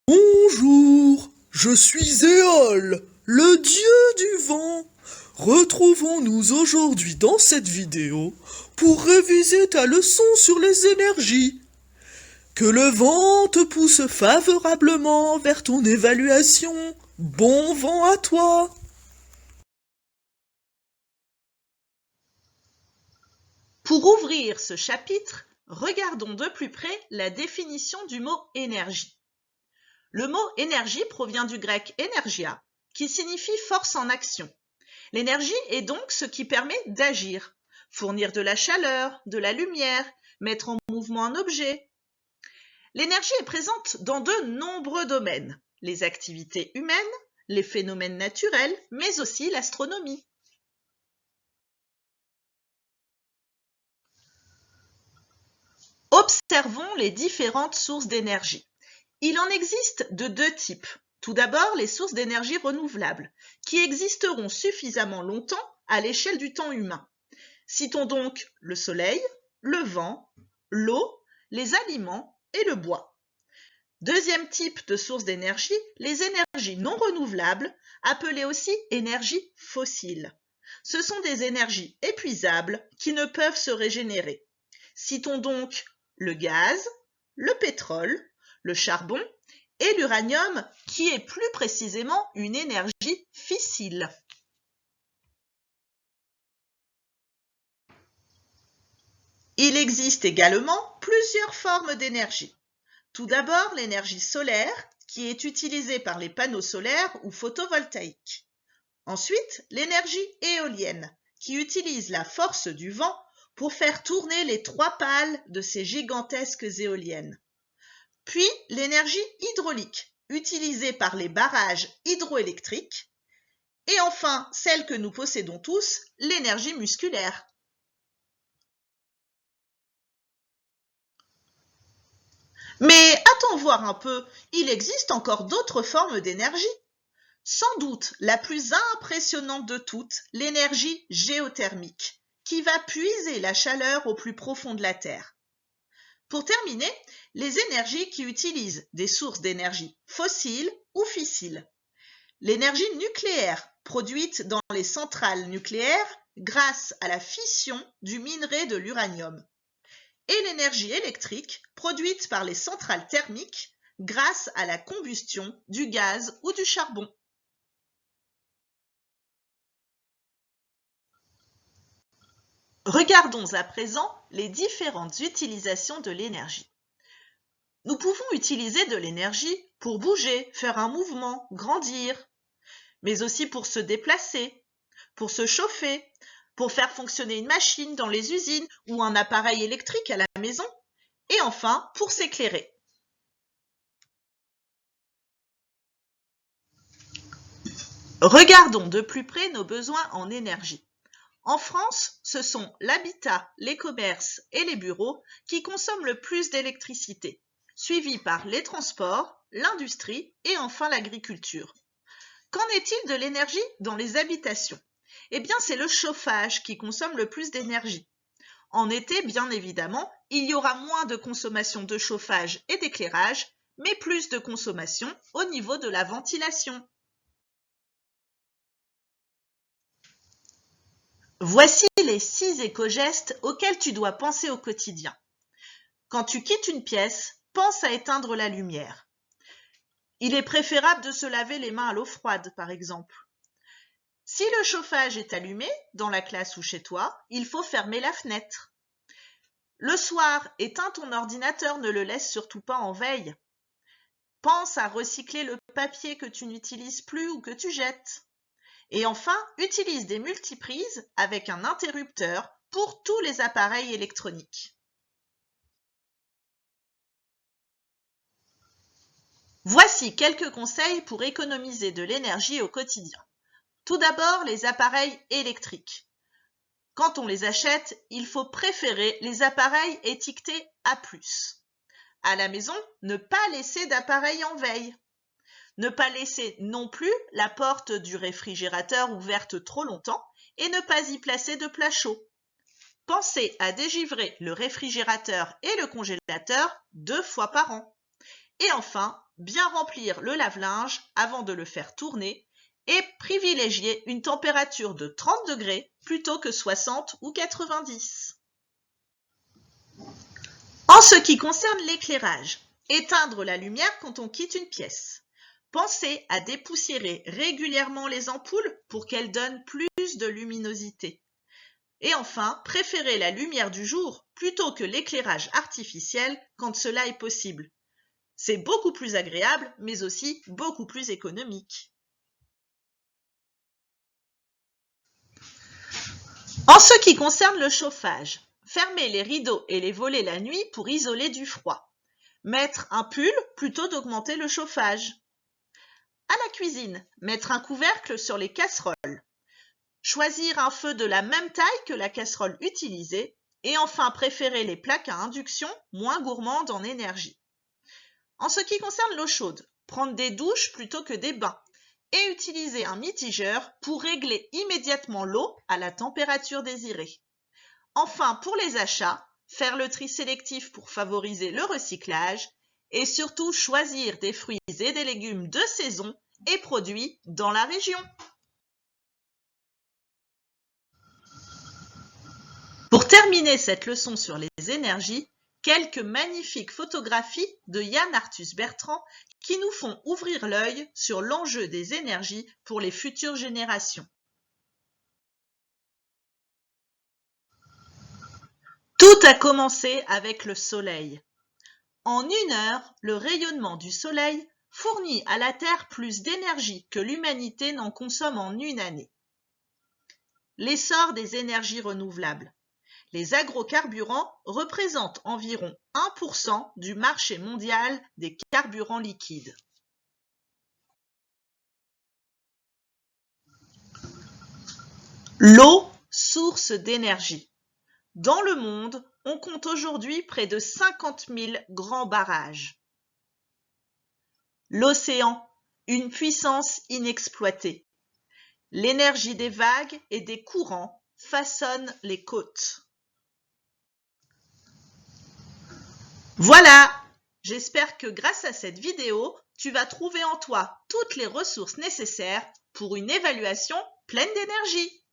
Bonjour, je suis Éole, le dieu du vent. Retrouvons-nous aujourd'hui dans cette vidéo pour réviser ta leçon sur les énergies. Que le vent te pousse favorablement vers ton évaluation. Bon vent à toi! Pour ouvrir ce chapitre, regardons de plus près la définition du mot énergie. Le mot énergie provient du grec energia, qui signifie force en action. L'énergie est donc ce qui permet d'agir, fournir de la chaleur, de la lumière, mettre en mouvement un objet. L'énergie est présente dans de nombreux domaines, les activités humaines, les phénomènes naturels, mais aussi l'astronomie. Observons les différentes sources d'énergie. Il en existe de deux types. Tout d'abord, les sources d'énergie renouvelables, qui existeront suffisamment longtemps à l'échelle du temps humain. Citons donc le soleil, le vent, l'eau, les aliments et le bois. Deuxième type de source d'énergie, les énergies non renouvelables, appelées aussi énergies fossiles. Ce sont des énergies épuisables qui ne peuvent se régénérer. Citons donc le gaz, le pétrole, le charbon et l'uranium, qui est plus précisément une énergie fissile. Il existe également plusieurs formes d'énergie. Tout d'abord, l'énergie solaire, qui est utilisée par les panneaux solaires ou photovoltaïques. Ensuite, l'énergie éolienne, qui utilise la force du vent pour faire tourner les trois pales de ces gigantesques éoliennes. Puis l'énergie hydraulique, utilisée par les barrages hydroélectriques. Et enfin, celle que nous possédons tous, l'énergie musculaire. Mais attends voir un peu, il existe encore d'autres formes d'énergie. Sans doute la plus impressionnante de toutes, l'énergie géothermique, qui va puiser la chaleur au plus profond de la Terre. Pour terminer, les énergies qui utilisent des sources d'énergie fossiles ou fissiles. L'énergie nucléaire, produite dans les centrales nucléaires grâce à la fission du minerai de l'uranium. Et l'énergie électrique, produite par les centrales thermiques grâce à la combustion du gaz ou du charbon. Regardons à présent les différentes utilisations de l'énergie. Nous pouvons utiliser de l'énergie pour bouger, faire un mouvement, grandir, mais aussi pour se déplacer, pour se chauffer, pour faire fonctionner une machine dans les usines ou un appareil électrique à la maison, et enfin pour s'éclairer. Regardons de plus près nos besoins en énergie. En France, ce sont l'habitat, les commerces et les bureaux qui consomment le plus d'électricité, suivis par les transports, l'industrie et enfin l'agriculture. Qu'en est-il de l'énergie dans les habitations? Eh bien, c'est le chauffage qui consomme le plus d'énergie. En été, bien évidemment, il y aura moins de consommation de chauffage et d'éclairage, mais plus de consommation au niveau de la ventilation. Voici les 6 éco-gestes auxquels tu dois penser au quotidien. Quand tu quittes une pièce, pense à éteindre la lumière. Il est préférable de se laver les mains à l'eau froide, par exemple. Si le chauffage est allumé, dans la classe ou chez toi, il faut fermer la fenêtre. Le soir, éteins ton ordinateur, ne le laisse surtout pas en veille. Pense à recycler le papier que tu n'utilises plus ou que tu jettes. Et enfin, utilise des multiprises avec un interrupteur pour tous les appareils électroniques. Voici quelques conseils pour économiser de l'énergie au quotidien. Tout d'abord, les appareils électriques. Quand on les achète, il faut préférer les appareils étiquetés A+. À la maison, ne pas laisser d'appareil en veille. Ne pas laisser non plus la porte du réfrigérateur ouverte trop longtemps et ne pas y placer de plats chauds. Pensez à dégivrer le réfrigérateur et le congélateur 2 fois par an. Et enfin, bien remplir le lave-linge avant de le faire tourner et privilégier une température de 30 degrés plutôt que 60 ou 90. En ce qui concerne l'éclairage, éteindre la lumière quand on quitte une pièce. Pensez à dépoussiérer régulièrement les ampoules pour qu'elles donnent plus de luminosité. Et enfin, préférez la lumière du jour plutôt que l'éclairage artificiel quand cela est possible. C'est beaucoup plus agréable, mais aussi beaucoup plus économique. En ce qui concerne le chauffage, fermez les rideaux et les volets la nuit pour isoler du froid. Mettre un pull plutôt d'augmenter le chauffage. À la cuisine, mettre un couvercle sur les casseroles. Choisir un feu de la même taille que la casserole utilisée. Et enfin, préférer les plaques à induction moins gourmandes en énergie. En ce qui concerne l'eau chaude, prendre des douches plutôt que des bains et utiliser un mitigeur pour régler immédiatement l'eau à la température désirée. Enfin, pour les achats, faire le tri sélectif pour favoriser le recyclage et surtout choisir des fruits et des légumes de saison et produits dans la région. Pour terminer cette leçon sur les énergies, quelques magnifiques photographies de Yann Arthus Bertrand qui nous font ouvrir l'œil sur l'enjeu des énergies pour les futures générations. Tout a commencé avec le soleil. En 1 heure, le rayonnement du soleil fournit à la Terre plus d'énergie que l'humanité n'en consomme en 1 année. L'essor des énergies renouvelables. Les agrocarburants représentent environ 1% du marché mondial des carburants liquides. L'eau, source d'énergie. Dans le monde, on compte aujourd'hui près de 50 000 grands barrages. L'océan, une puissance inexploitée. L'énergie des vagues et des courants façonne les côtes. Voilà! J'espère que grâce à cette vidéo, tu vas trouver en toi toutes les ressources nécessaires pour une évaluation pleine d'énergie.